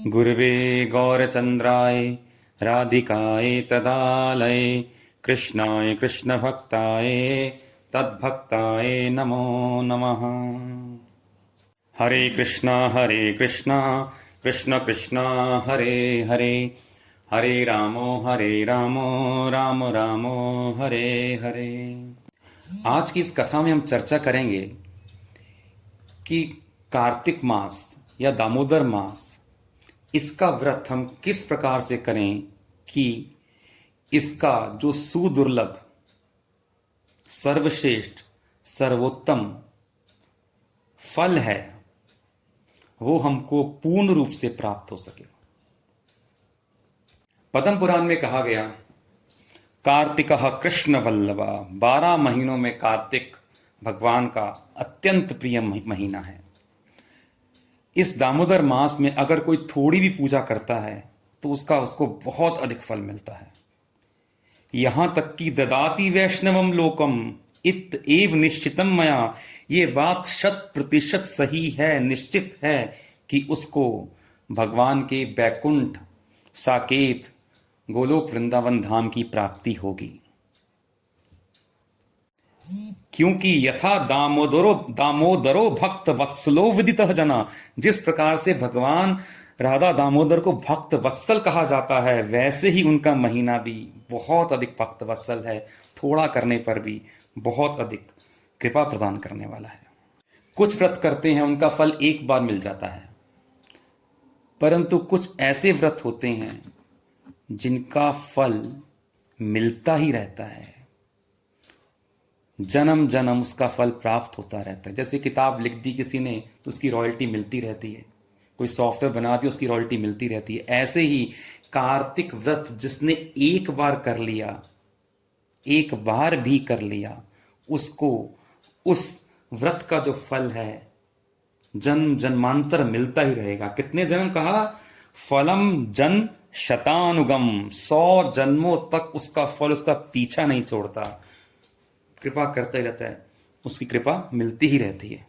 गुरवे गौरचन्द्राय राधिकाय तदालये कृष्णाय कृष्णभक्ताय तद्भक्ताय नमो नमः। हरे कृष्णा कृष्ण कृष्ण हरे हरे, हरे रामो राम रामो हरे हरे। आज की इस कथा में हम चर्चा करेंगे कि कार्तिक मास या दामोदर मास, इसका व्रत हम किस प्रकार से करें कि इसका जो सुदुर्लभ, सर्वश्रेष्ठ, सर्वोत्तम फल है वो हमको पूर्ण रूप से प्राप्त हो सके। पद्म पुराण में कहा गया, कार्तिकः कृष्ण वल्लभा, 12 महीनों में कार्तिक भगवान का अत्यंत प्रिय महीना है। इस दामोदर मास में अगर कोई थोड़ी भी पूजा करता है तो उसको बहुत अधिक फल मिलता है। यहां तक कि ददाति वैष्णवम लोकम इत एव निश्चितम मया, ये बात 100% सही है, निश्चित है कि उसको भगवान के बैकुंठ, साकेत, गोलोक वृंदावन धाम की प्राप्ति होगी। क्योंकि यथा दामोदरो भक्त वत्सलो विदितः जना, जिस प्रकार से भगवान राधा दामोदर को भक्त वत्सल कहा जाता है, वैसे ही उनका महीना भी बहुत अधिक भक्त वत्सल है। थोड़ा करने पर भी बहुत अधिक कृपा प्रदान करने वाला है। कुछ व्रत करते हैं, उनका फल एक बार मिल जाता है, परंतु कुछ ऐसे व्रत होते हैं जिनका फल मिलता ही रहता है, जन्म जन्म उसका फल प्राप्त होता रहता है। जैसे किताब लिख दी किसी ने तो उसकी रॉयल्टी मिलती रहती है, कोई सॉफ्टवेयर बना दिया उसकी रॉयल्टी मिलती रहती है। ऐसे ही कार्तिक व्रत जिसने एक बार कर लिया, एक बार भी कर लिया, उसको उस व्रत का जो फल है जन्म जन्मांतर मिलता ही रहेगा। कितने जन्म कहा? फलम जन शतानुगम, 100 जन्मों तक उसका फल उसका पीछा नहीं छोड़ता, कृपा करता ही रहता है, उसकी कृपा मिलती ही रहती है।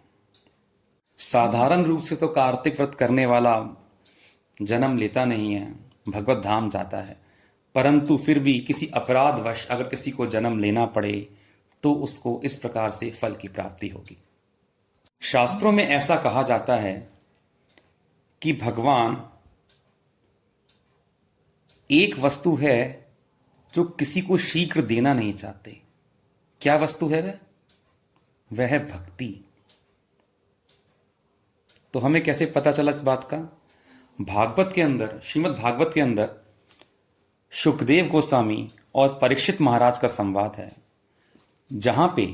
साधारण रूप से तो कार्तिक व्रत करने वाला जन्म लेता नहीं है, भगवत धाम जाता है, परंतु फिर भी किसी अपराधवश अगर किसी को जन्म लेना पड़े तो उसको इस प्रकार से फल की प्राप्ति होगी। शास्त्रों में ऐसा कहा जाता है कि भगवान एक वस्तु है जो किसी को शीघ्र देना नहीं चाहते। क्या वस्तु है वह है भक्ति। तो हमें कैसे पता चला इस बात का? भागवत के अंदर, श्रीमद् भागवत के अंदर शुकदेव गोस्वामी और परीक्षित महाराज का संवाद है, जहां पे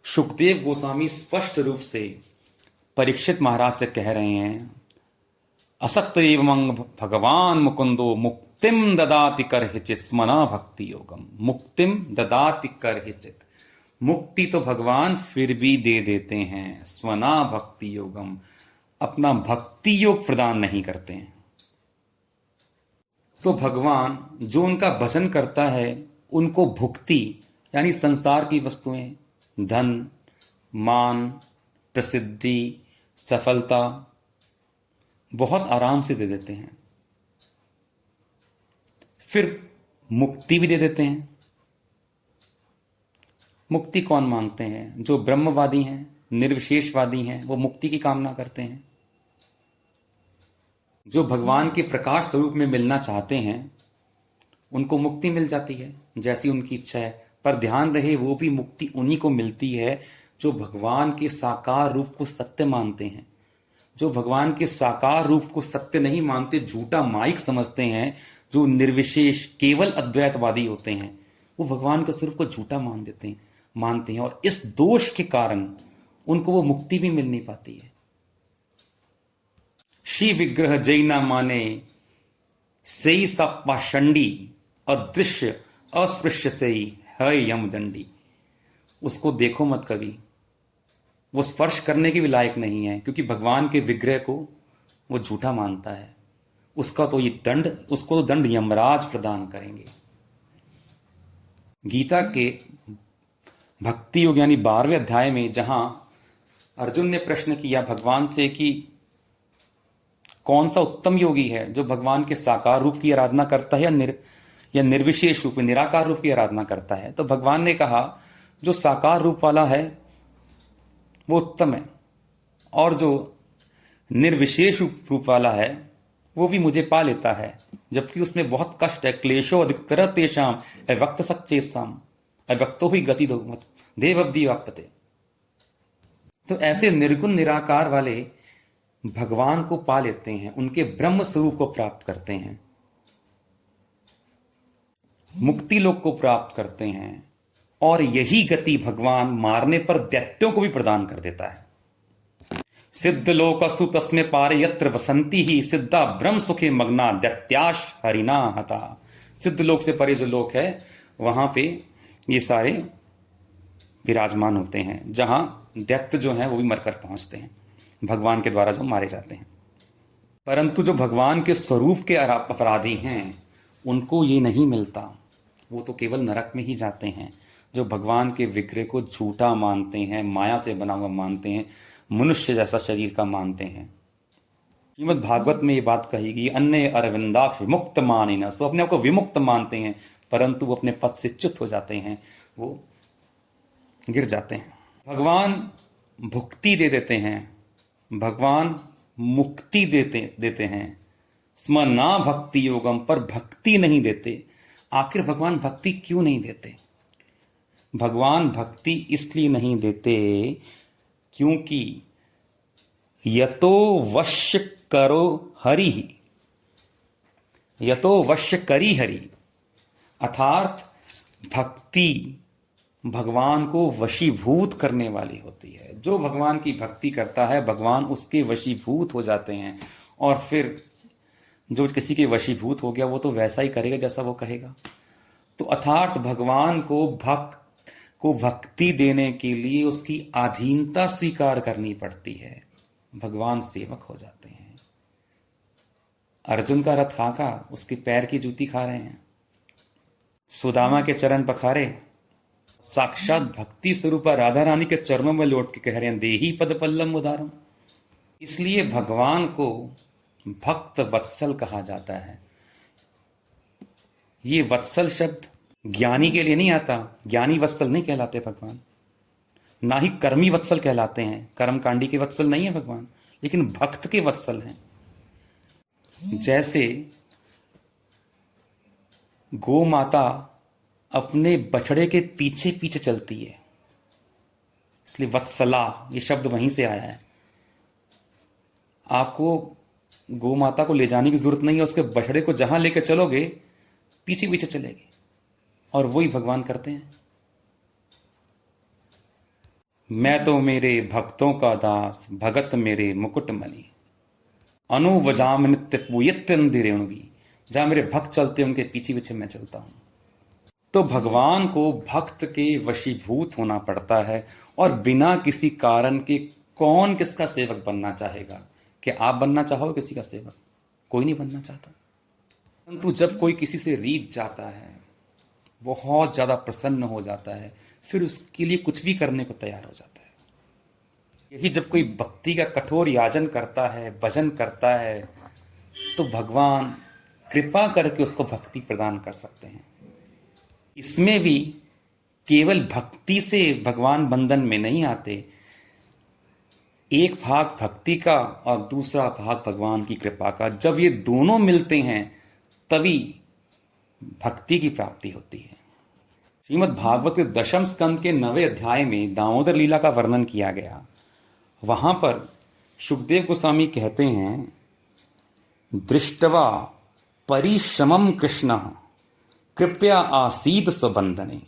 शुकदेव गोस्वामी स्पष्ट रूप से परीक्षित महाराज से कह रहे हैं, असक्त एवं भगवान मुकुंदो मुक्तिम ददाति करहिचित स्मना भक्ति योगम। मुक्तिम ददाति करहिचित, मुक्ति तो भगवान फिर भी दे देते हैं, स्मना भक्ति योगम, अपना भक्ति योग प्रदान नहीं करते हैं। तो भगवान जो उनका भजन करता है उनको भुक्ति यानी संसार की वस्तुएं, धन, मान, प्रसिद्धि, सफलता बहुत आराम से दे देते हैं, फिर मुक्ति भी दे देते हैं। मुक्ति कौन मांगते हैं? जो ब्रह्मवादी हैं, निर्विशेषवादी हैं, वो मुक्ति की कामना करते हैं। जो भगवान के प्रकाश स्वरूप में मिलना चाहते हैं उनको मुक्ति मिल जाती है जैसी उनकी इच्छा है। पर ध्यान रहे, वो भी मुक्ति उन्हीं को मिलती है जो भगवान के साकार रूप को सत्य मानते हैं। जो भगवान के साकार रूप को सत्य नहीं मानते, झूठा माइक समझते हैं, जो निर्विशेष केवल अद्वैतवादी होते हैं, वो भगवान के स्वरूप को झूठा मानते हैं और इस दोष के कारण उनको वो मुक्ति भी मिल नहीं पाती है। श्री विग्रह जैना माने सई सब पाषंडी, अदृश्य अस्पृश्य सई है यमदंडी। उसको देखो मत कभी, वो स्पर्श करने के भी लायक नहीं है, क्योंकि भगवान के विग्रह को वो झूठा मानता है। उसको तो दंड यमराज प्रदान करेंगे। गीता के भक्ति योग यानी 12वें अध्याय में जहां अर्जुन ने प्रश्न किया भगवान से कि कौन सा उत्तम योगी है जो भगवान के साकार रूप की आराधना करता है या निर्विशेष रूप में निराकार रूप की आराधना करता है? तो भगवान ने कहा जो साकार रूप वाला है वो उत्तम है, और जो निर्विशेष रूप वाला है वो भी मुझे पा लेता है, जबकि उसमें बहुत कष्ट है। क्लेशो अधिकतर तेषाम अव्यक्त सच्चेसाम अव्यक्तो ही गति दो मत देवब्दी वाप्तते। तो ऐसे निर्गुण निराकार वाले भगवान को पा लेते हैं, उनके ब्रह्म स्वरूप को प्राप्त करते हैं, मुक्ति लोक को प्राप्त करते हैं, और यही गति भगवान मारने पर दैत्यों को भी प्रदान कर देता है। सिद्ध लोकस्तु तस्मे पारे यत्र वसंती ही सिद्धा ब्रह्म सुखे मग्ना दैत्याश हरिना हता। सिद्ध लोक से परे जो लोक है वहां पे ये सारे विराजमान होते हैं, जहां दैत्य जो हैं वो भी मरकर पहुंचते हैं, भगवान के द्वारा जो मारे जाते हैं। परंतु जो भगवान के स्वरूप के अपराधी हैं उनको ये नहीं मिलता, वो तो केवल नरक में ही जाते हैं। जो भगवान के विग्रह को झूठा मानते हैं, माया से बना हुआ मानते हैं, मनुष्य जैसा शरीर का मानते हैं। श्रीमद् भागवत में ये बात कही गई, अन्य अरविंदाक्ष विमुक्त मानिना। तो अपने आप को विमुक्त मानते हैं, परंतु वो अपने पद से च्युत हो जाते हैं, वो गिर जाते हैं। भगवान भुक्ति दे देते हैं, भगवान मुक्ति देते हैं। स्म ना भक्ति योगम, पर भक्ति नहीं देते। आखिर भगवान भक्ति क्यों नहीं देते? भगवान भक्ति इसलिए नहीं देते क्योंकि यतो वश्य करो हरि, यतो वश्य करी हरि, अर्थात भक्ति भगवान को वशीभूत करने वाली होती है। जो भगवान की भक्ति करता है भगवान उसके वशीभूत हो जाते हैं, और फिर जो किसी के वशीभूत हो गया वो तो वैसा ही करेगा जैसा वो कहेगा। तो अर्थात भगवान को भक्ति देने के लिए उसकी अधीनता स्वीकार करनी पड़ती है, भगवान सेवक हो जाते हैं। अर्जुन का रथ हाँका, उसके पैर की जूती खा रहे हैं। सुदामा के चरण पखारे, साक्षात भक्ति स्वरूप राधा रानी के चरणों में लौट के कह रहे हैं देही पद पल्लम उदारम। इसलिए भगवान को भक्त वत्सल कहा जाता है। ये वत्सल शब्द ज्ञानी के लिए नहीं आता, ज्ञानी वत्सल नहीं कहलाते भगवान, ना ही कर्मी वत्सल कहलाते हैं, कर्मकांडी के वत्सल नहीं है भगवान, लेकिन भक्त के वत्सल हैं। जैसे गौ माता अपने बछड़े के पीछे पीछे चलती है, इसलिए वत्सला ये शब्द वहीं से आया है। आपको गौ माता को ले जाने की जरूरत नहीं है, उसके बछड़े को जहां लेकर चलोगे पीछे पीछे चलेगी, और वही भगवान करते हैं। मैं तो मेरे भक्तों का दास, भगत मेरे मुकुटमणि, अनुवजाम नित्य पूयत्यंदिरेणुवी। जहां मेरे भक्त चलते उनके पीछे पीछे मैं चलता हूं। तो भगवान को भक्त के वशीभूत होना पड़ता है, और बिना किसी कारण के कौन किसका सेवक बनना चाहेगा? क्या आप बनना चाहोगे किसी का सेवक? कोई नहीं बनना चाहता। परंतु जब कोई किसी से रीझ जाता है, बहुत ज्यादा प्रसन्न हो जाता है, फिर उसके लिए कुछ भी करने को तैयार हो जाता है। यही जब कोई भक्ति का कठोर याचन करता है, भजन करता है, तो भगवान कृपा करके उसको भक्ति प्रदान कर सकते हैं। इसमें भी केवल भक्ति से भगवान बंधन में नहीं आते, एक भाग भक्ति का और दूसरा भाग भगवान की कृपा का। जब ये दोनों मिलते हैं तभी भक्ति की प्राप्ति होती है। श्रीमद् भागवत के दशम स्कंद के 9वें अध्याय में दामोदर लीला का वर्णन किया गया। वहां पर शुकदेव गोस्वामी कहते हैं, दृष्टवा परिश्रमम कृष्ण कृपया आसीद स्वबंधने।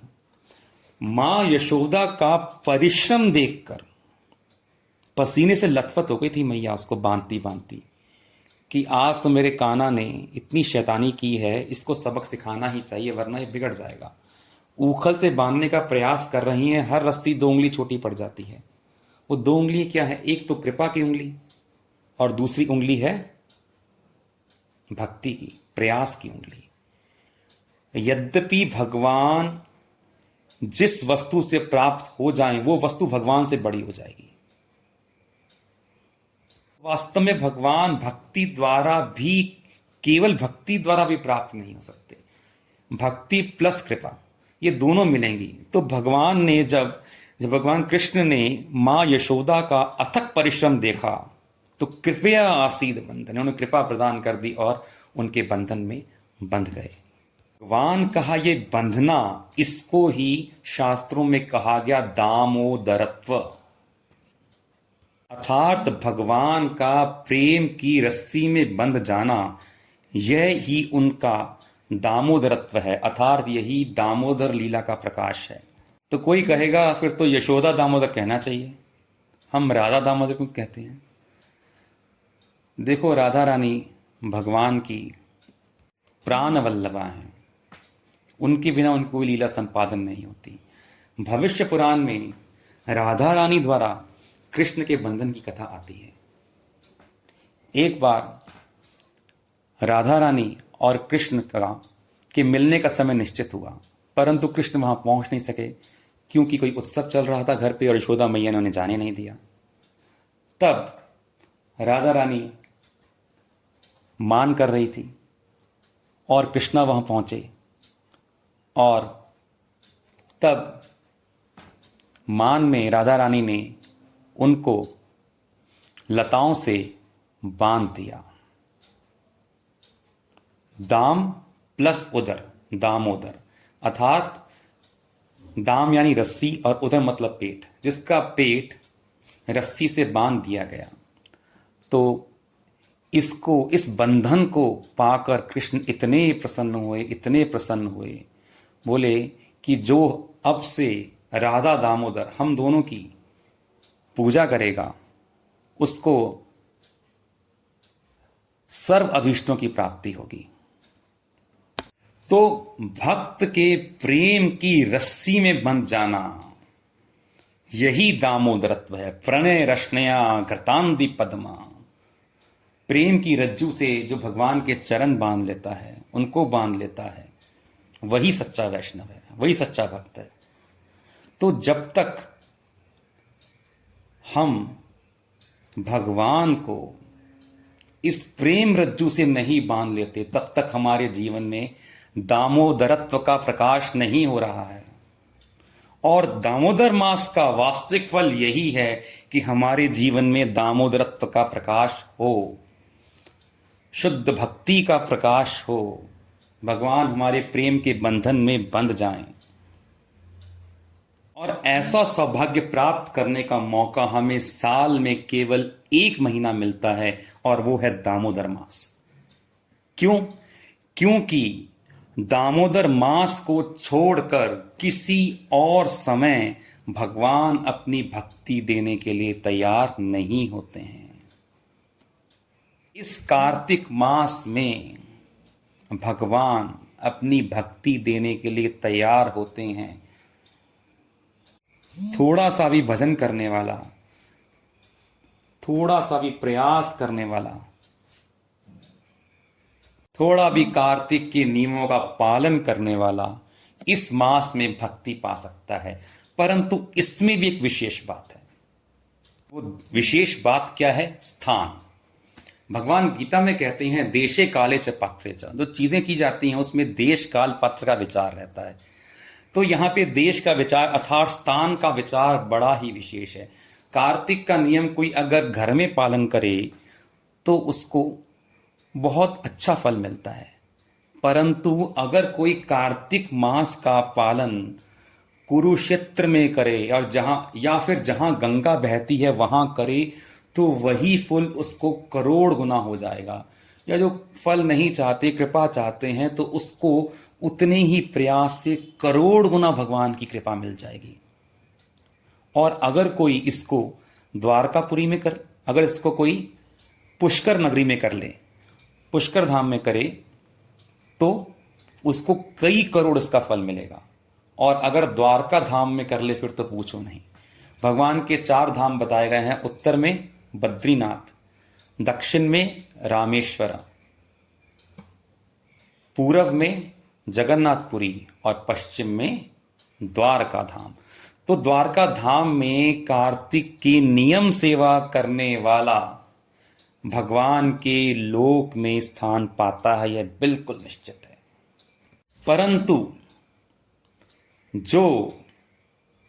मां यशोदा का परिश्रम देखकर पसीने से लथपथ हो गई थी मैया, उसको बांधती बांधती, कि आज तो मेरे कान्हा ने इतनी शैतानी की है, इसको सबक सिखाना ही चाहिए वरना ये बिगड़ जाएगा। ऊखल से बांधने का प्रयास कर रही हैं, हर रस्सी 2 उंगली छोटी पड़ जाती है। वो 2 उंगली क्या है? एक तो कृपा की उंगली और दूसरी उंगली है भक्ति की, प्रयास की उंगली। यद्यपि भगवान जिस वस्तु से प्राप्त हो जाए वो वस्तु भगवान से बड़ी हो जाएगी। वास्तव में भगवान भक्ति द्वारा भी, केवल भक्ति द्वारा भी प्राप्त नहीं हो सकते। भक्ति प्लस कृपा, ये दोनों मिलेंगी। तो भगवान ने जब जब भगवान कृष्ण ने मां यशोदा का अथक परिश्रम देखा तो कृपया आसीद बंधन, उन्होंने कृपा प्रदान कर दी और उनके बंधन में बंध गए। भगवान कहा ये बंधना, इसको ही शास्त्रों में कहा गया दामोदरत्व, अर्थात भगवान का प्रेम की रस्सी में बंध जाना, यह ही उनका दामोदरत्व है, अर्थात यही दामोदर लीला का प्रकाश है। तो कोई कहेगा फिर तो यशोदा दामोदर कहना चाहिए, हम राधा दामोदर क्यों कहते हैं? देखो, राधा रानी भगवान की प्राण वल्लभा हैं, उनके बिना उनकी कोई लीला संपादन नहीं होती। भविष्य पुराण में राधा रानी द्वारा कृष्ण के बंधन की कथा आती है। एक बार राधा रानी और कृष्ण का के मिलने का समय निश्चित हुआ, परंतु कृष्ण वहां पहुंच नहीं सके क्योंकि कोई उत्सव चल रहा था घर पे और यशोदा मैया ने उन्हें जाने नहीं दिया। तब राधा रानी मान कर रही थी और कृष्णा वहां पहुंचे और तब मान में राधा रानी ने उनको लताओं से बांध दिया। दाम प्लस उदर, दामोदर, अर्थात दाम यानी रस्सी और उदर मतलब पेट, जिसका पेट रस्सी से बांध दिया गया। तो इसको, इस बंधन को पाकर कृष्ण इतने प्रसन्न हुए, इतने प्रसन्न हुए, बोले कि जो अब से राधा दामोदर हम दोनों की पूजा करेगा उसको सर्व अभीष्टों की प्राप्ति होगी। तो भक्त के प्रेम की रस्सी में बंध जाना, यही दामोदरत्व है। प्रणय रश्नया घृतांदी पद्मा, प्रेम की रज्जू से जो भगवान के चरण बांध लेता है, उनको बांध लेता है, वही सच्चा वैष्णव है, वही सच्चा भक्त है। तो जब तक हम भगवान को इस प्रेम रज्जू से नहीं बांध लेते, तब तक हमारे जीवन में दामोदरत्व का प्रकाश नहीं हो रहा है। और दामोदर मास का वास्तविक फल यही है कि हमारे जीवन में दामोदरत्व का प्रकाश हो, शुद्ध भक्ति का प्रकाश हो, भगवान हमारे प्रेम के बंधन में बंध जाएं। और ऐसा सौभाग्य प्राप्त करने का मौका हमें साल में केवल 1 महीना मिलता है और वो है दामोदर मास। क्यों? क्योंकि दामोदर मास को छोड़कर किसी और समय भगवान अपनी भक्ति देने के लिए तैयार नहीं होते हैं। इस कार्तिक मास में भगवान अपनी भक्ति देने के लिए तैयार होते हैं। थोड़ा सा भी भजन करने वाला, थोड़ा सा भी प्रयास करने वाला, थोड़ा भी कार्तिक के नियमों का पालन करने वाला इस मास में भक्ति पा सकता है। परंतु इसमें भी एक विशेष बात है। वो विशेष बात क्या है? स्थान। भगवान गीता में कहते हैं देशे काले च पात्रे च, जो चीजें की जाती हैं उसमें देश काल पात्र का विचार रहता है। तो यहां पे देश का विचार अर्थात स्थान का विचार बड़ा ही विशेष है। कार्तिक का नियम कोई अगर घर में पालन करे तो उसको बहुत अच्छा फल मिलता है, परंतु अगर कोई कार्तिक मास का पालन कुरुक्षेत्र में करे और या फिर जहां गंगा बहती है वहां करे तो वही फल उसको करोड़ गुना हो जाएगा। या जो फल नहीं चाहते, कृपा चाहते हैं, तो उसको उतने ही प्रयास से करोड़ गुना भगवान की कृपा मिल जाएगी। और अगर कोई इसको द्वारकापुरी में अगर इसको कोई पुष्कर नगरी में कर ले, पुष्कर धाम में करे, तो उसको कई करोड़ इसका फल मिलेगा। और अगर द्वारका धाम में कर ले फिर तो पूछो नहीं। भगवान के 4 धाम बताए गए हैं। उत्तर में बद्रीनाथ, दक्षिण में रामेश्वर, पूर्व में जगन्नाथपुरी और पश्चिम में द्वारका धाम। तो द्वारका धाम में कार्तिक की नियम सेवा करने वाला भगवान के लोक में स्थान पाता है, यह बिल्कुल निश्चित है। परंतु जो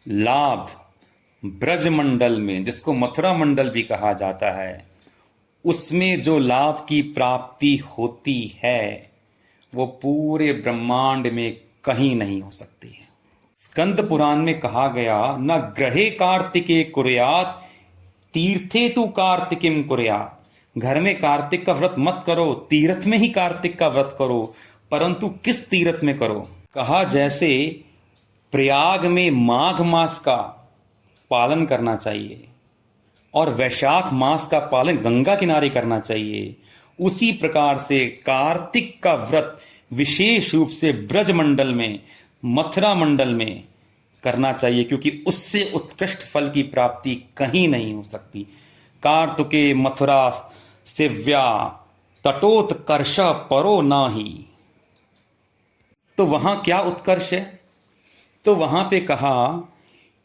लाभ ब्रजमंडल में, जिसको मथुरा मंडल भी कहा जाता है, उसमें जो लाभ की प्राप्ति होती है वो पूरे ब्रह्मांड में कहीं नहीं हो सकती है। स्कंद पुराण में कहा गया, न ग्रहे कार्तिके कुर्यात तीर्थे तु कार्तिकीम कुर्यात। घर में कार्तिक का व्रत मत करो, तीर्थ में ही कार्तिक का व्रत करो। परंतु किस तीर्थ में करो? कहा जैसे प्रयाग में माघ मास का पालन करना चाहिए और वैशाख मास का पालन गंगा किनारे करना चाहिए, उसी प्रकार से कार्तिक का व्रत विशेष रूप से ब्रजमंडल में, मथुरा मंडल में करना चाहिए, क्योंकि उससे उत्कृष्ट फल की प्राप्ति कहीं नहीं हो सकती। कार्तिके मथुरा सेव्या तटोत्कर्ष परो नाही। तो वहां क्या उत्कर्ष है? तो वहां पे कहा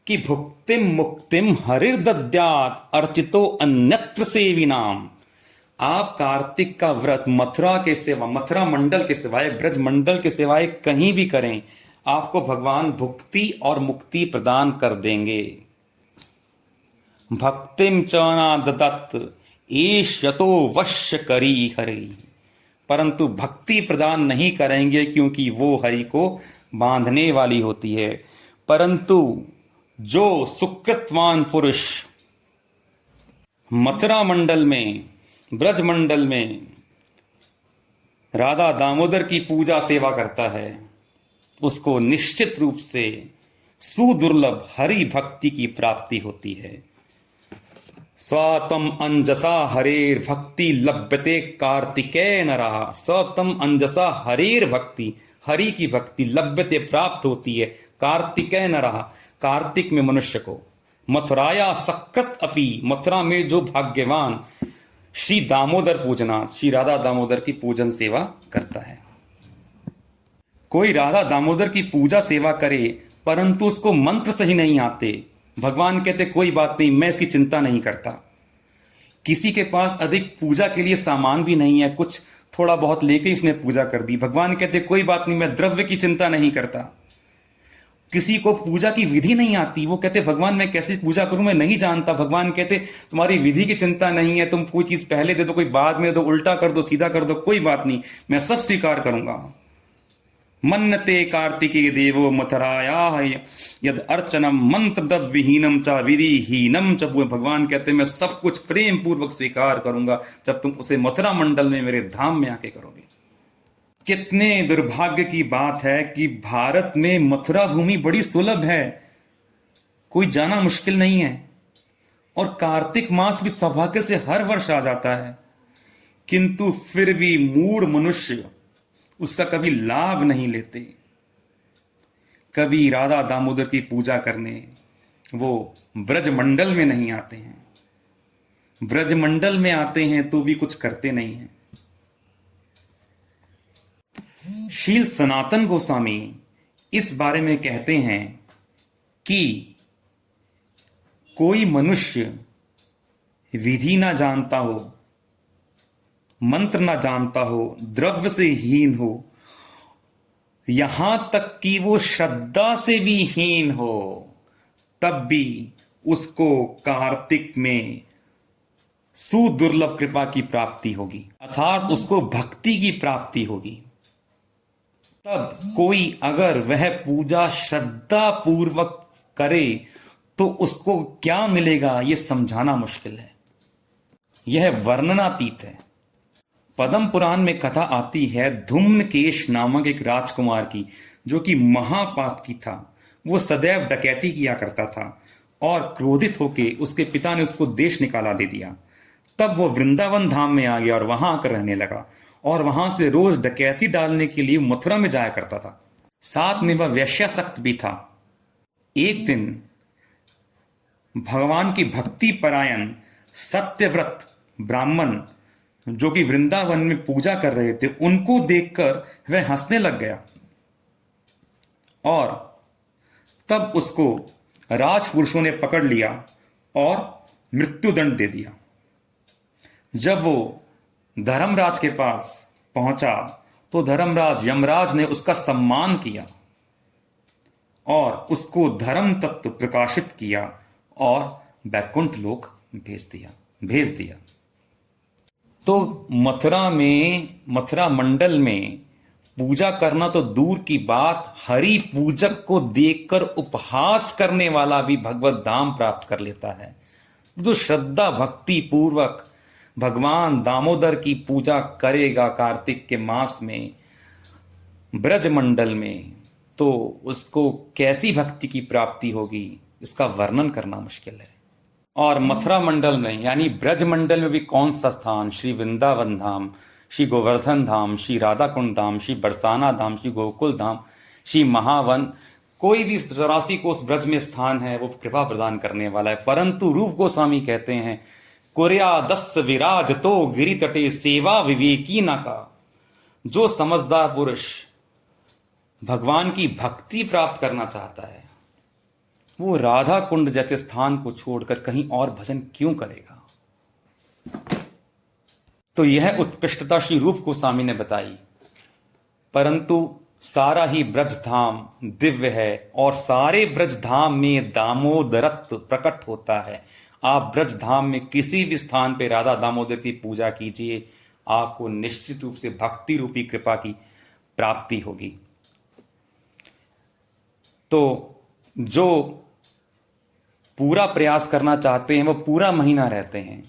कि भुक्तिम मुक्तिम हरिर्दद्यात् अर्चितो अन्यत्र सेविनाम। आप कार्तिक का व्रत मथुरा के सिवा, मथुरा मंडल के सिवाय, ब्रज मंडल के सिवाय कहीं भी करें, आपको भगवान भुक्ति और मुक्ति प्रदान कर देंगे। भक्तिम च न ददत् एष यतो वश्य करी हरि। परंतु भक्ति प्रदान नहीं करेंगे क्योंकि वो हरि को बांधने वाली होती है। परंतु जो सुकृतवान पुरुष मथुरा मंडल में, ब्रज मंडल में राधा दामोदर की पूजा सेवा करता है, उसको निश्चित रूप से सुदुर्लभ हरि भक्ति की प्राप्ति होती है। स्वतम अंजसा हरेर भक्ति लभ्यते कार्तिकेय नरः। स्वतम अंजसा हरेर भक्ति, हरि की भक्ति लभ्यते प्राप्त होती है कार्तिकेय नरः, कार्तिक में मनुष्य को। मथुराया सकृत अपि, मथुरा में जो भाग्यवान श्री दामोदर पूजना, श्री राधा दामोदर की पूजन सेवा करता है। कोई राधा दामोदर की पूजा सेवा करे परंतु उसको मंत्र सही नहीं आते, भगवान कहते कोई बात नहीं, मैं इसकी चिंता नहीं करता। किसी के पास अधिक पूजा के लिए सामान भी नहीं है, कुछ थोड़ा बहुत लेके उसने पूजा कर दी, भगवान कहते कोई बात नहीं, मैं द्रव्य की चिंता नहीं करता। किसी को पूजा की विधि नहीं आती, वो कहते भगवान मैं कैसे पूजा करूं, मैं नहीं जानता। भगवान कहते तुम्हारी विधि की चिंता नहीं है, तुम कोई चीज पहले दे दो, कोई बाद में दे दो, उल्टा कर दो, सीधा कर दो, कोई बात नहीं, मैं सब स्वीकार करूंगा। मन्नते कार्तिके देवो मथुराया यद अर्चनम मंत्र द्रव्यहीनम च विधिहीनम च। भगवान कहते मैं सब कुछ प्रेम पूर्वक स्वीकार करूंगा जब तुम उसे मथुरा मंडल में मेरे धाम में आके करोगे। कितने दुर्भाग्य की बात है कि भारत में मथुरा भूमि बड़ी सुलभ है, कोई जाना मुश्किल नहीं है, और कार्तिक मास भी सौभाग्य से हर वर्ष आ जाता है, किंतु फिर भी मूढ़ मनुष्य उसका कभी लाभ नहीं लेते। कभी राधा दामोदर की पूजा करने वो ब्रजमंडल में नहीं आते हैं, ब्रजमंडल में आते हैं तो भी कुछ करते नहीं हैं। शील सनातन गोस्वामी इस बारे में कहते हैं कि कोई मनुष्य विधि ना जानता हो, मंत्र ना जानता हो, द्रव्य से हीन हो, यहां तक कि वो श्रद्धा से भी हीन हो, तब भी उसको कार्तिक में सुदुर्लभ कृपा की प्राप्ति होगी, अर्थात उसको भक्ति की प्राप्ति होगी। तब कोई अगर वह पूजा श्रद्धा पूर्वक करे तो उसको क्या मिलेगा यह समझाना मुश्किल है, यह वर्णनातीत है। पद्म पुराण में कथा आती है धूम्नकेश नामक एक राजकुमार की, जो कि महापातकी था। वो सदैव डकैती किया करता था और क्रोधित होके उसके पिता ने उसको देश निकाला दे दिया। तब वो वृंदावन धाम में आ गया और वहां आकर रहने लगा, और वहां से रोज डकैती डालने के लिए मथुरा में जाया करता था। साथ में वह वैश्यासक्त भी था। एक दिन भगवान की भक्ति परायण सत्यव्रत ब्राह्मण जो कि वृंदावन में पूजा कर रहे थे, उनको देखकर वह हंसने लग गया और तब उसको राजपुरुषों ने पकड़ लिया और मृत्युदंड दे दिया। जब वो धर्मराज के पास पहुंचा तो धर्मराज यमराज ने उसका सम्मान किया और उसको धर्म तत्व प्रकाशित किया और बैकुंठ लोक भेज दिया। तो मथुरा मंडल में पूजा करना तो दूर की बात, हरि पूजक को देखकर उपहास करने वाला भी भगवत धाम प्राप्त कर लेता है। जो श्रद्धा भक्ति पूर्वक भगवान दामोदर की पूजा करेगा कार्तिक के मास में ब्रज मंडल में, तो उसको कैसी भक्ति की प्राप्ति होगी इसका वर्णन करना मुश्किल है। और मथुरा मंडल में यानी ब्रज मंडल में भी कौन सा स्थान, श्री वृंदावन धाम, श्री गोवर्धन धाम, श्री राधा कुंड धाम, श्री बरसाना धाम, श्री गोकुल धाम, श्री महावन, कोई भी 84 कोस ब्रज में स्थान है वो कृपा प्रदान करने वाला है। परंतु रूप गोस्वामी कहते हैं कुर्या दस विराज तो गिरि तटे सेवा विवेकी न का। जो समझदार पुरुष भगवान की भक्ति प्राप्त करना चाहता है वो राधा कुंड जैसे स्थान को छोड़कर कहीं और भजन क्यों करेगा। तो यह उत्कृष्टता श्री रूप गोस्वामी ने बताई। परंतु सारा ही ब्रज धाम दिव्य है और सारे ब्रज धाम में दामोदरत्व प्रकट होता है। आप ब्रज धाम में किसी भी स्थान पे राधा दामोदर की पूजा कीजिए, आपको निश्चित रूप से भक्ति रूपी कृपा की प्राप्ति होगी। तो जो पूरा प्रयास करना चाहते हैं वो पूरा महीना रहते हैं,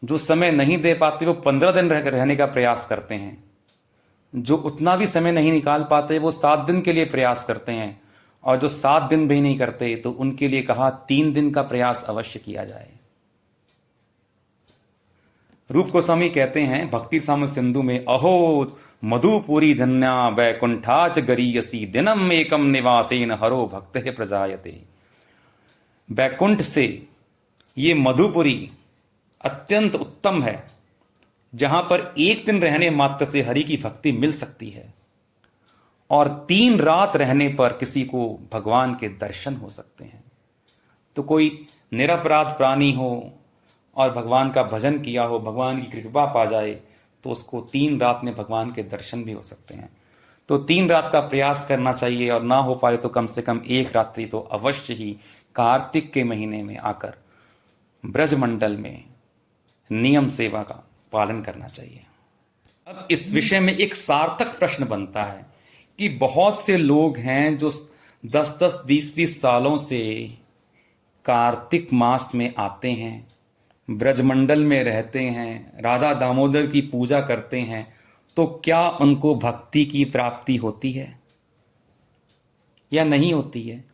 जो समय नहीं दे पाते वो 15 दिन रहने का प्रयास करते हैं, जो उतना भी समय नहीं निकाल पाते वो 7 दिन के लिए प्रयास करते हैं, और जो 7 दिन भी नहीं करते तो उनके लिए कहा 3 दिन का प्रयास अवश्य किया जाए। रूप गोस्वामी कहते हैं भक्ति साम सिंधु में, अहो मधुपुरी धन्या वैकुंठाच गरीयसी दिनम एकम निवासेन हरो भक्त प्रजायते। बैकुंठ से ये मधुपुरी अत्यंत उत्तम है जहां पर 1 दिन रहने मात्र से हरि की भक्ति मिल सकती है और 3 रात रहने पर किसी को भगवान के दर्शन हो सकते हैं। तो कोई निरपराध प्राणी हो और भगवान का भजन किया हो, भगवान की कृपा पा जाए, तो उसको 3 रात में भगवान के दर्शन भी हो सकते हैं। तो 3 रात का प्रयास करना चाहिए और ना हो पाए तो कम से कम 1 रात्रि तो अवश्य ही कार्तिक के महीने में आकर ब्रज मंडल में नियम सेवा का पालन करना चाहिए। अब इस विषय में एक सार्थक प्रश्न बनता है कि बहुत से लोग हैं जो 10-10, 20-20 सालों से कार्तिक मास में आते हैं, ब्रजमंडल में रहते हैं, राधा दामोदर की पूजा करते हैं, तो क्या उनको भक्ति की प्राप्ति होती है या नहीं होती है?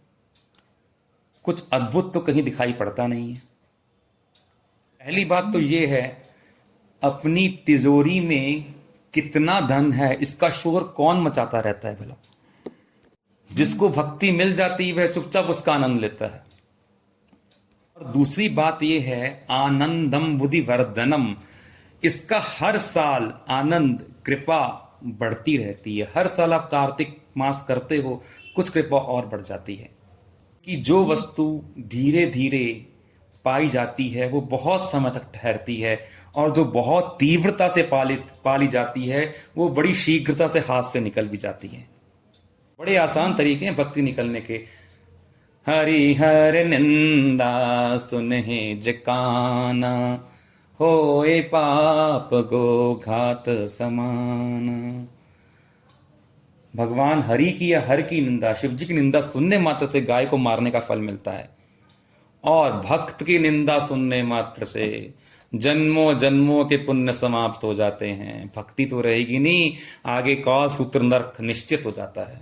कुछ अद्भुत तो कहीं दिखाई पड़ता नहीं है। पहली बात तो ये है, अपनी तिजोरी में कितना धन है इसका शोर कौन मचाता रहता है भला? जिसको भक्ति मिल जाती है वह चुपचाप उसका आनंद लेता है। और दूसरी बात यह है, आनंदम बुद्धि वर्धनम, इसका हर साल आनंद कृपा बढ़ती रहती है। हर साल आप कार्तिक मास करते हो, कुछ कृपा और बढ़ जाती है कि जो वस्तु धीरे धीरे पाई जाती है वो बहुत समय तक ठहरती है, और जो बहुत तीव्रता से पाली जाती है वो बड़ी शीघ्रता से हाथ से निकल भी जाती है। बड़े आसान तरीके हैं भक्ति निकलने के। हरि हर निंदा सुनहि जकाना, होए पाप गो घात समान। भगवान हरि की या हर की निंदा, शिव जी की निंदा सुनने मात्र से गाय को मारने का फल मिलता है, और भक्त की निंदा सुनने मात्र से जन्मों जन्मों के पुण्य समाप्त हो जाते हैं। भक्ति तो रहेगी नहीं, आगे काल सूत्र नरक निश्चित हो जाता है।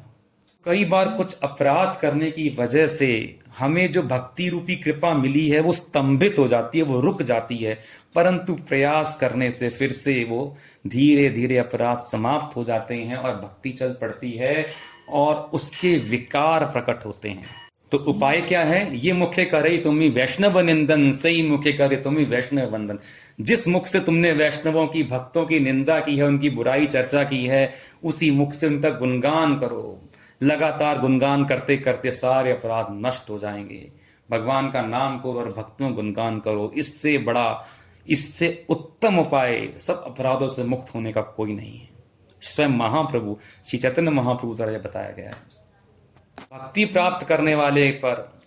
कई बार कुछ अपराध करने की वजह से हमें जो भक्ति रूपी कृपा मिली है वो स्तंभित हो जाती है, वो रुक जाती है, परंतु प्रयास करने से फिर से वो धीरे धीरे अपराध समाप्त हो जाते हैं और भक्ति चल पड़ती है और उसके विकार प्रकट होते हैं। तो उपाय क्या है? ये मुखे करे तुम्ही वैष्णव निंदन, सही मुखे करे तुम्ही वैष्णव वंदन। जिस मुख से तुमने वैष्णवों की, भक्तों की निंदा की है, उनकी बुराई चर्चा की है, उसी मुख से उनका गुणगान करो। लगातार गुणगान करते करते सारे अपराध नष्ट हो जाएंगे। भगवान का नाम करो और भक्तों गुणगान करो। इससे बड़ा इससे उत्तम उपाय सब अपराधों से मुक्त होने का कोई नहीं है। स्वयं महाप्रभु श्री चैतन्य महाप्रभु द्वारा यह बताया गया है। भक्ति प्राप्त करने वाले पर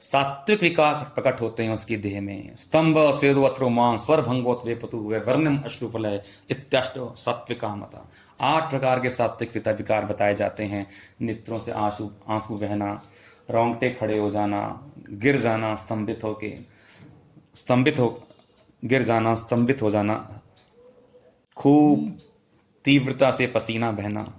सात्विक विकार प्रकट होते हैं उसकी देह में। स्तंभ स्वेदो अथरो मान स्वर भंगोत वेपतु वे वर्णम अश्रुपलय इत्याष्ट सात्विका मता। 8 प्रकार के सात्विक विकार बताए जाते हैं। नेत्रों से आंसू आंसू बहना, रोंगटे खड़े हो जाना, गिर जाना, स्तंभित हो जाना, खूब तीव्रता से पसीना बहना,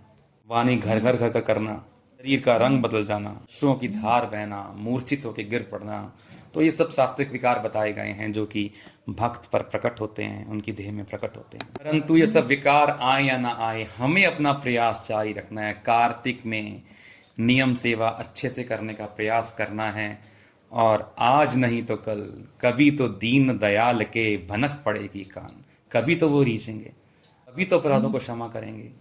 वाणी घर घर घर करना, शरीर का रंग बदल जाना, अश्रुओं की धार बहना, मूर्छित होकर गिर पड़ना। तो ये सब सात्विक विकार बताए गए हैं जो कि भक्त पर प्रकट होते हैं, उनकी देह में प्रकट होते हैं। परंतु ये सब विकार आए या ना आए, हमें अपना प्रयास जारी रखना है। कार्तिक में नियम सेवा अच्छे से करने का प्रयास करना है, और आज नहीं तो कल, कभी तो दीन दयाल के भनक पड़ेगी कान। कभी तो वो रीझेंगे, कभी तो अपराधों को क्षमा करेंगे,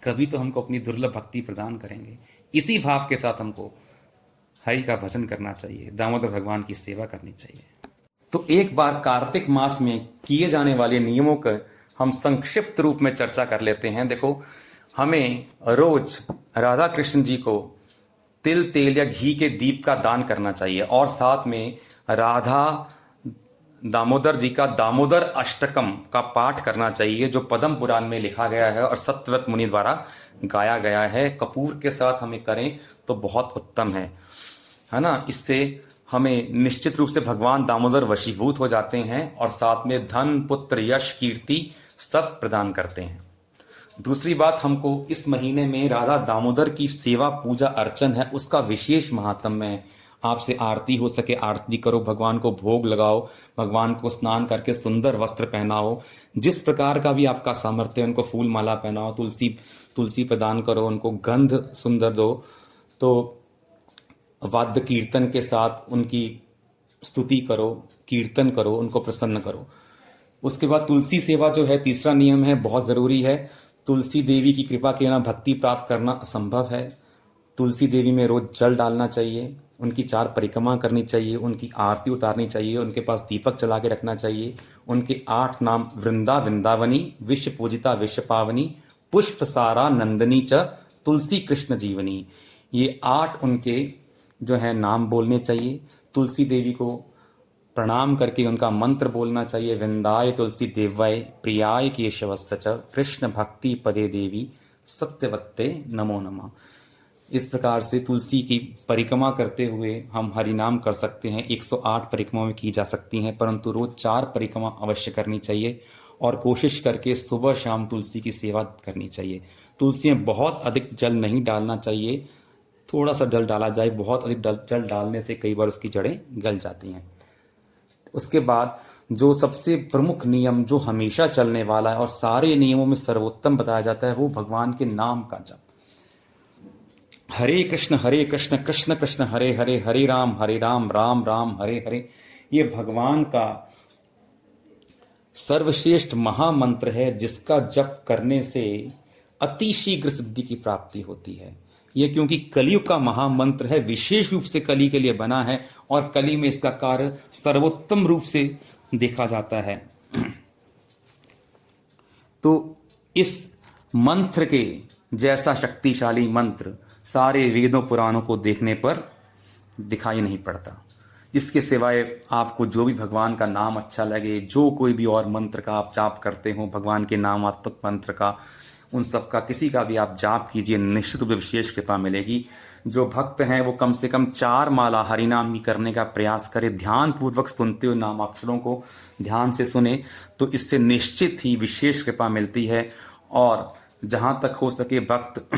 कभी तो हमको अपनी दुर्लभ भक्ति प्रदान करेंगे। इसी भाव के साथ हमको हरि का भजन करना चाहिए, दामोदर भगवान की सेवा करनी चाहिए। तो एक बार कार्तिक मास में किए जाने वाले नियमों का हम संक्षिप्त रूप में चर्चा कर लेते हैं। देखो, हमें रोज राधा कृष्ण जी को तिल, तेल या घी के दीप का दान करना चाहिए, और साथ में राधा दामोदर जी का दामोदर अष्टकम का पाठ करना चाहिए, जो पद्म पुराण में लिखा गया है और सत्यव्रत मुनि द्वारा गाया गया है। कपूर के साथ हमें करें तो बहुत उत्तम है ना। इससे हमें निश्चित रूप से भगवान दामोदर वशीभूत हो जाते हैं, और साथ में धन, पुत्र, यश, कीर्ति सब प्रदान करते हैं। दूसरी बात, हमको इस महीने में राधा दामोदर की सेवा, पूजा, अर्चन है, उसका विशेष महात्म्य है। आपसे आरती हो सके आरती करो, भगवान को भोग लगाओ, भगवान को स्नान करके सुंदर वस्त्र पहनाओ, जिस प्रकार का भी आपका सामर्थ्य है उनको फूल माला पहनाओ, तुलसी प्रदान करो, उनको गंध सुंदर दो। तो वाद्य कीर्तन के साथ उनकी स्तुति करो, कीर्तन करो, उनको प्रसन्न करो। उसके बाद तुलसी सेवा जो है, तीसरा नियम है, बहुत जरूरी है। तुलसी देवी की कृपा के बिना भक्ति प्राप्त करना असंभव है। तुलसी देवी में रोज जल डालना चाहिए, उनकी 4 परिक्रमा करनी चाहिए, उनकी आरती उतारनी चाहिए, उनके पास दीपक जला के रखना चाहिए। उनके 8 नाम वृंदा वृंदावनी, विश्व पूजिता विश्व पावनी, पुष्प सारा नंदनी च तुलसी कृष्ण जीवनी। ये 8 उनके जो है नाम बोलने चाहिए। तुलसी देवी को प्रणाम करके उनका मंत्र बोलना चाहिए, वृंदाय तुलसी देवाय प्रियाय केशवस्य च कृष्ण भक्ति पदे देवी सत्यवत्ते नमो नमः। इस प्रकार से तुलसी की परिक्रमा करते हुए हम हरि नाम कर सकते हैं। 108 परिक्रमाएं की जा सकती हैं, परंतु रोज 4 परिक्रमा अवश्य करनी चाहिए, और कोशिश करके सुबह शाम तुलसी की सेवा करनी चाहिए। तुलसी में बहुत अधिक जल नहीं डालना चाहिए, थोड़ा सा जल डाला जाए। बहुत अधिक जल डालने से कई बार उसकी जड़ें गल जाती हैं। उसके बाद जो सबसे प्रमुख नियम, जो हमेशा चलने वाला है और सारे नियमों में सर्वोत्तम बताया जाता है, वो भगवान के नाम का जप। हरे कृष्ण कृष्ण कृष्ण हरे हरे, हरे राम राम राम हरे हरे। ये भगवान का सर्वश्रेष्ठ महामंत्र है, जिसका जप करने से अति शीघ्र सिद्धि की प्राप्ति होती है। यह क्योंकि कलियुग का महामंत्र है, विशेष रूप से कली के लिए बना है, और कली में इसका कार्य सर्वोत्तम रूप से देखा जाता है। तो इस मंत्र के जैसा शक्तिशाली मंत्र सारे वेदों पुराणों को देखने पर दिखाई नहीं पड़ता। इसके सिवाय आपको जो भी भगवान का नाम अच्छा लगे, जो कोई भी और मंत्र का आप जाप करते हो, भगवान के नामात्मक मंत्र का, उन सब का किसी का भी आप जाप कीजिए, निश्चित रूप से विशेष कृपा मिलेगी। जो भक्त हैं वो कम से कम 4 माला हरिनाम की करने का प्रयास करें, ध्यान पूर्वक सुनते हुए नामाक्षरों को ध्यान से सुने, तो इससे निश्चित ही विशेष कृपा मिलती है। और जहां तक हो सके भक्त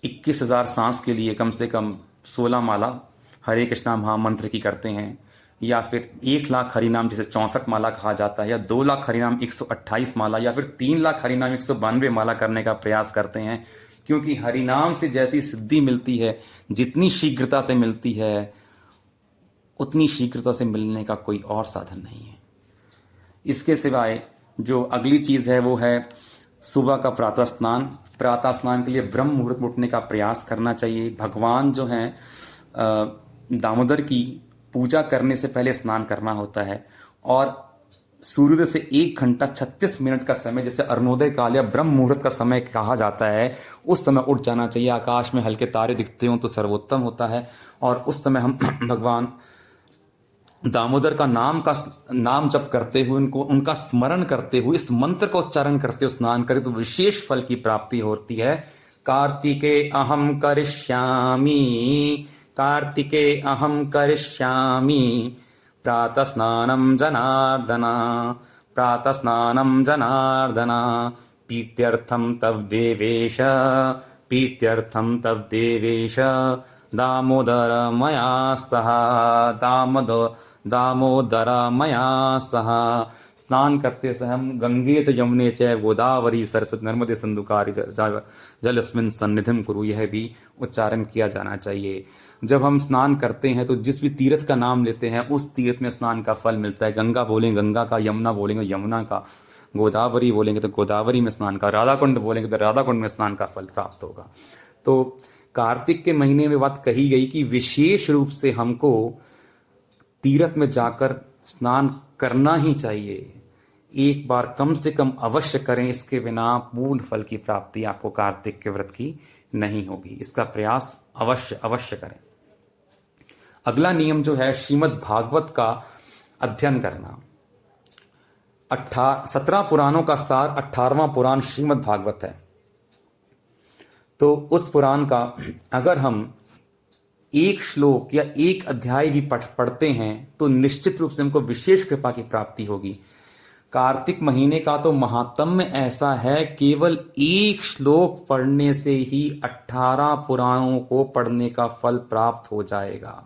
21,000 सांस के लिए कम से कम 16 माला हरे कृष्णा महामंत्र की करते हैं, या फिर 1 लाख हरिनाम जिसे 64 माला कहा जाता है, या 2 लाख हरिनाम 128 माला, या फिर 3 लाख हरिनाम 192 माला करने का प्रयास करते हैं। क्योंकि हरिनाम से जैसी सिद्धि मिलती है, जितनी शीघ्रता से मिलती है, उतनी शीघ्रता से मिलने का कोई और साधन नहीं है। इसके सिवाय जो अगली चीज है वो है सुबह का प्रातः स्नान। प्रातः स्नान के लिए ब्रह्म मुहूर्त में उठने का प्रयास करना चाहिए। भगवान जो हैं दामोदर की पूजा करने से पहले स्नान करना होता है, और सूर्योदय से 1 घंटा 36 मिनट का समय, जैसे अरुणोदय काल या ब्रह्म मुहूर्त का समय कहा जाता है, उस समय उठ जाना चाहिए। आकाश में हल्के तारे दिखते हो तो सर्वोत्तम होता है। और उस समय हम भगवान दामोदर का नाम जप करते हुए, उनको उनका स्मरण करते हुए, इस मंत्र का उच्चारण करते हुए स्नान करें तो विशेष फल की प्राप्ति होती है। कार्तिके अहम करिष्यामि, कार्तिके अहम करिष्यामि, प्रातः स्नानं जनार्दन, प्रातः स्नानं जनार्दन, प्रीत्यर्थं तव देवेश, प्रीत्यर्थं तव देवेश, दामोदर मया सह, दामोदर मया सह। स्नान करते समय हम गंगे च यमुने च गोदावरी सरस्वती नर्मदे सिंधुकारी जलस्मिन् सन्निधिं कुरु, यह भी उच्चारण किया जाना चाहिए। जब हम स्नान करते हैं तो जिस भी तीर्थ का नाम लेते हैं उस तीर्थ में स्नान का फल मिलता है। गंगा बोलेंगे गंगा का, यमुना बोलेंगे यमुना का, गोदावरी बोलेंगे तो गोदावरी में स्नान का, राधा कुंड बोलेंगे तो राधा कुंड में स्नान का फल प्राप्त होगा। तो कार्तिक के महीने में बात कही गई कि विशेष रूप से हमको तीर्थ में जाकर स्नान करना ही चाहिए। एक बार कम से कम अवश्य करें, इसके बिना पूर्ण फल की प्राप्ति आपको कार्तिक के व्रत की नहीं होगी। इसका प्रयास अवश्य अवश्य करें। अगला नियम जो है, श्रीमद् भागवत का अध्ययन करना। 17 पुराणों का सार 18वां पुराण श्रीमद् भागवत है। तो उस पुराण का अगर हम एक श्लोक या एक अध्याय भी पढ़ते हैं तो निश्चित रूप से हमको विशेष कृपा की प्राप्ति होगी। कार्तिक महीने का तो महात्म्य ऐसा है, केवल एक श्लोक पढ़ने से ही 18 पुराणों को पढ़ने का फल प्राप्त हो जाएगा।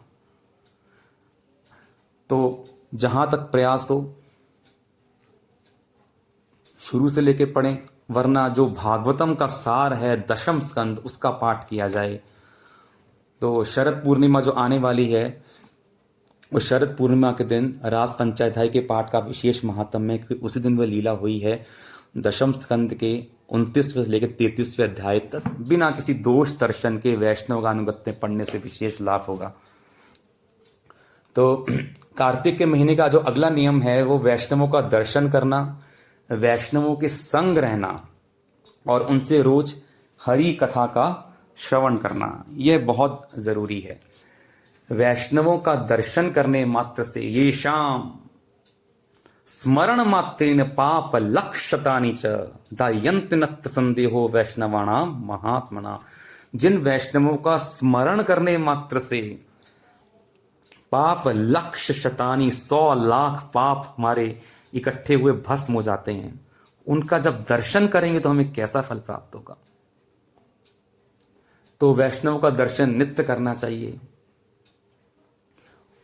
तो जहां तक प्रयास हो शुरू से लेके पढ़ें, वरना जो भागवतम का सार है दशम स्कंद, उसका पाठ किया जाए। तो शरद पूर्णिमा जो आने वाली है, उस शरद पूर्णिमा के दिन रास पंचाध्याय के पाठ का विशेष महात्म्य है, क्योंकि उसी दिन वह लीला हुई है। दशम स्कंद के 29वें से लेकर 33वें अध्याय तक बिना किसी दोष दर्शन के वैष्णव का अनुगत्य पढ़ने से विशेष लाभ होगा। तो कार्तिक के महीने का जो अगला नियम है वो वैष्णवों का दर्शन करना, वैष्णवों के संग रहना और उनसे रोज हरि कथा का श्रवण करना, यह बहुत जरूरी है। वैष्णवों का दर्शन करने मात्र से ये शाम स्मरण मात्रेन पाप लक्षतानि च दायन्त नक्त संदेहो वैष्णवाणाम महात्मना। जिन वैष्णवों का स्मरण करने मात्र से पाप लक्ष शतानी 100 लाख पाप हमारे इकट्ठे हुए भस्म हो जाते हैं, उनका जब दर्शन करेंगे तो हमें कैसा फल प्राप्त होगा। तो वैष्णव का दर्शन नित्य करना चाहिए,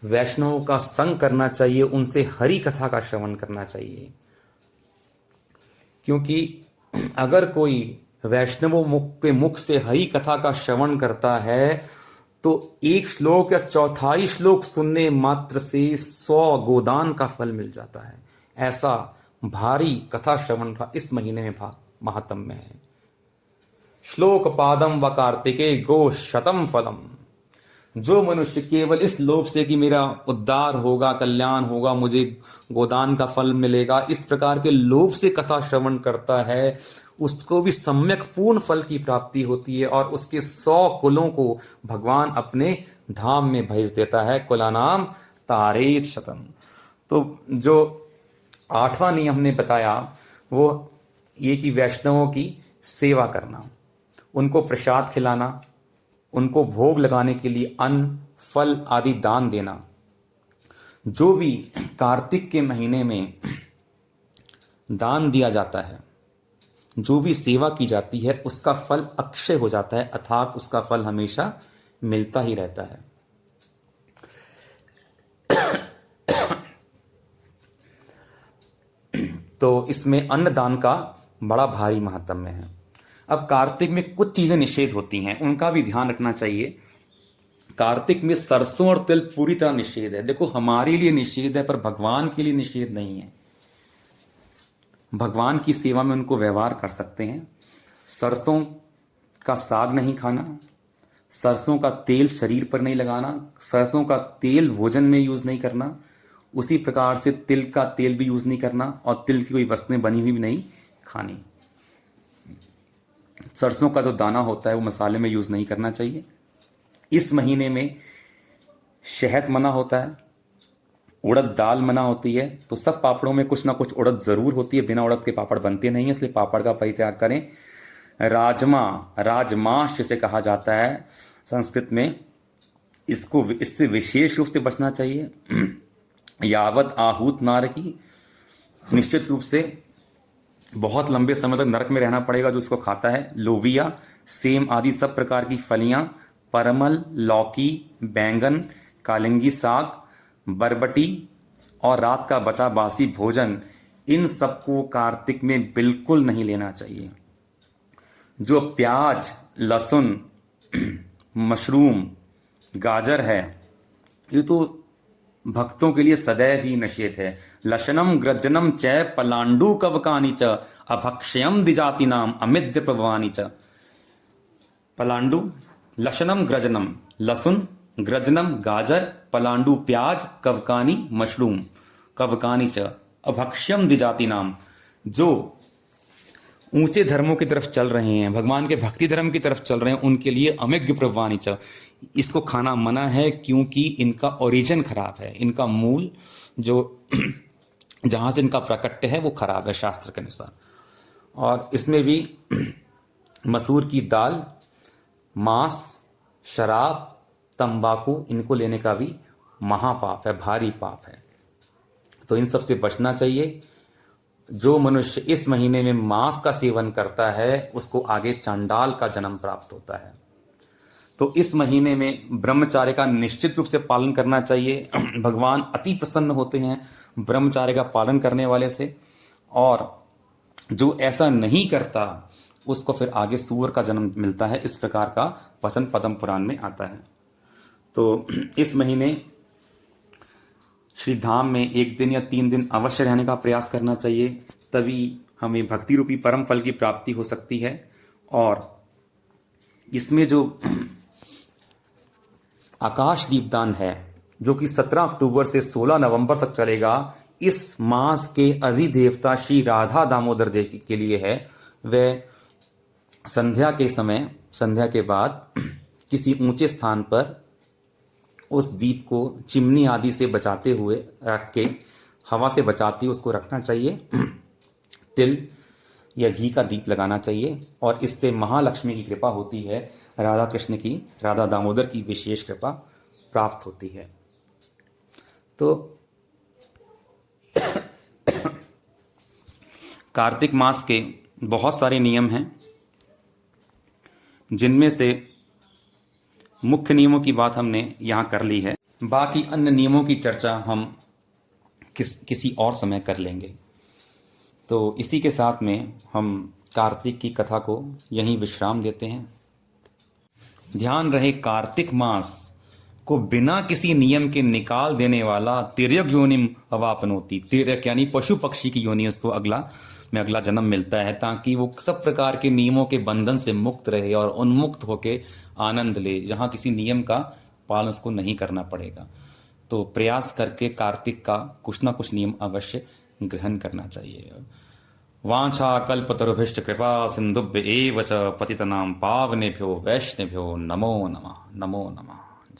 वैष्णवों का संग करना चाहिए, उनसे हरि कथा का श्रवण करना चाहिए। क्योंकि अगर कोई वैष्णवों के मुख से हरि कथा का श्रवण करता है तो एक श्लोक या चौथाई श्लोक सुनने मात्र से 100 गोदान का फल मिल जाता है। ऐसा भारी कथा श्रवण का इस महीने में महात्म्य है। श्लोक पादम व कार्तिके गो शतम फलम। जो मनुष्य केवल इस लोभ से कि मेरा उद्धार होगा, कल्याण होगा, मुझे गोदान का फल मिलेगा, इस प्रकार के लोभ से कथा श्रवण करता है, उसको भी सम्यक पूर्ण फल की प्राप्ति होती है और उसके 100 कुलों को भगवान अपने धाम में भेज देता है। कुलानाम तारेत शतम। तो जो 8वां नियम हमने बताया वो ये कि वैष्णवों की सेवा करना, उनको प्रसाद खिलाना, उनको भोग लगाने के लिए अन्न फल आदि दान देना। जो भी कार्तिक के महीने में दान दिया जाता है, जो भी सेवा की जाती है, उसका फल अक्षय हो जाता है, अर्थात उसका फल हमेशा मिलता ही रहता है। तो इसमें अन्नदान का बड़ा भारी महात्म्य है। अब कार्तिक में कुछ चीजें निषेध होती हैं, उनका भी ध्यान रखना चाहिए। कार्तिक में सरसों और तिल पूरी तरह निषेध है। देखो, हमारे लिए निषेध है पर भगवान के लिए निषेध नहीं है। भगवान की सेवा में उनको व्यवहार कर सकते हैं। सरसों का साग नहीं खाना, सरसों का तेल शरीर पर नहीं लगाना, सरसों का तेल भोजन में यूज नहीं करना उसी प्रकार से तिल का तेल भी यूज नहीं करना और तिल की कोई वस्तुएं बनी हुई भी नहीं खानी। सरसों का जो दाना होता है वो मसाले में यूज नहीं करना चाहिए। इस महीने में शहद मना होता है, उड़द दाल मना होती है। तो सब पापड़ों में कुछ ना कुछ उड़द जरूर होती है, बिना उड़द के पापड़ बनते नहीं है, इसलिए पापड़ का परित्याग करें। राजमा, राजमाश जिसे कहा जाता है संस्कृत में, इससे विशेष रूप से बचना चाहिए। यावत आहूत नारकी, निश्चित रूप से बहुत लंबे समय तक नरक में रहना पड़ेगा जो इसको खाता है। लोबिया, सेम आदि सब प्रकार की फलियां, परमल, लौकी, बैंगन, कालिंगी साग, बरबटी और रात का बचा बासी भोजन, इन सबको कार्तिक में बिल्कुल नहीं लेना चाहिए। जो प्याज, लहसुन, मशरूम, गाजर है, ये तो भक्तों के लिए सदैव ही निषेध है। लशनम ग्रजनम चै पलांडु कवकानी च अभक्ष्यम द्विजाति नाम अमिद्य प्रभवानी च। पलांडु, लशनम ग्रजनम, लहसुन, ग्रजनम गाजर, पलांडु प्याज, कवकानी मशरूम, कवकानी च अभक्ष्यम द्विजाति नाम। जो ऊंचे धर्मों की तरफ चल रहे हैं, भगवान के भक्ति धर्म की तरफ चल रहे हैं, उनके लिए अमिज्ञ प्रभवानी च, इसको खाना मना है, क्योंकि इनका ओरिजिन खराब है, इनका मूल जो जहां से इनका प्राकट्य है वो खराब है शास्त्र के अनुसार। और इसमें भी मसूर की दाल, मांस, शराब, तंबाकू, इनको लेने का भी महापाप है, भारी पाप है। तो इन सब से बचना चाहिए। जो मनुष्य इस महीने में मांस का सेवन करता है उसको आगे चांडाल का जन्म प्राप्त होता है। तो इस महीने में ब्रह्मचार्य का निश्चित रूप से पालन करना चाहिए। भगवान अति प्रसन्न होते हैं ब्रह्मचार्य का पालन करने वाले से, और जो ऐसा नहीं करता उसको फिर आगे सूअर का जन्म मिलता है, इस प्रकार का वचन पद्म पुराण में आता है। तो इस महीने श्री धाम में 1 दिन या 3 दिन अवश्य रहने का प्रयास करना चाहिए, तभी हमें भक्ति रूपी परम फल की प्राप्ति हो सकती है। और इसमें जो आकाश दीपदान है, जो कि 17 अक्टूबर से 16 नवंबर तक चलेगा, इस मास के अधिदेवता श्री राधा दामोदर जी के लिए है। वह संध्या के समय, संध्या के बाद किसी ऊंचे स्थान पर उस दीप को चिमनी आदि से बचाते हुए रख के, हवा से बचाते उसको रखना चाहिए। तिल या घी का दीप लगाना चाहिए, और इससे महालक्ष्मी की कृपा होती है, राधा कृष्ण की, राधा दामोदर की विशेष कृपा प्राप्त होती है। तो कार्तिक मास के बहुत सारे नियम हैं, जिनमें से मुख्य नियमों की बात हमने यहां कर ली है। बाकी अन्य नियमों की चर्चा हम किसी और समय कर लेंगे। तो इसी के साथ में हम कार्तिक की कथा को यहीं विश्राम देते हैं। ध्यान रहे, कार्तिक मास को बिना किसी नियम के निकाल देने वाला तिर्यक योनिम अवापनोति, तिर्यक यानी पशु पक्षी की योनि उसको अगला जन्म मिलता है, ताकि वो सब प्रकार के नियमों के बंधन से मुक्त रहे और उन्मुक्त होके आनंद ले, जहां किसी नियम का पालन उसको नहीं करना पड़ेगा। तो प्रयास करके कार्तिक का कुछ ना कुछ नियम अवश्य ग्रहण करना चाहिए। वांछा कल्पतरुभ्यश्च कृपा सिंधुभ्य एव च पतितनां पावनेभ्यो वैष्णवेभ्यो नमो नमः। नमो नमः।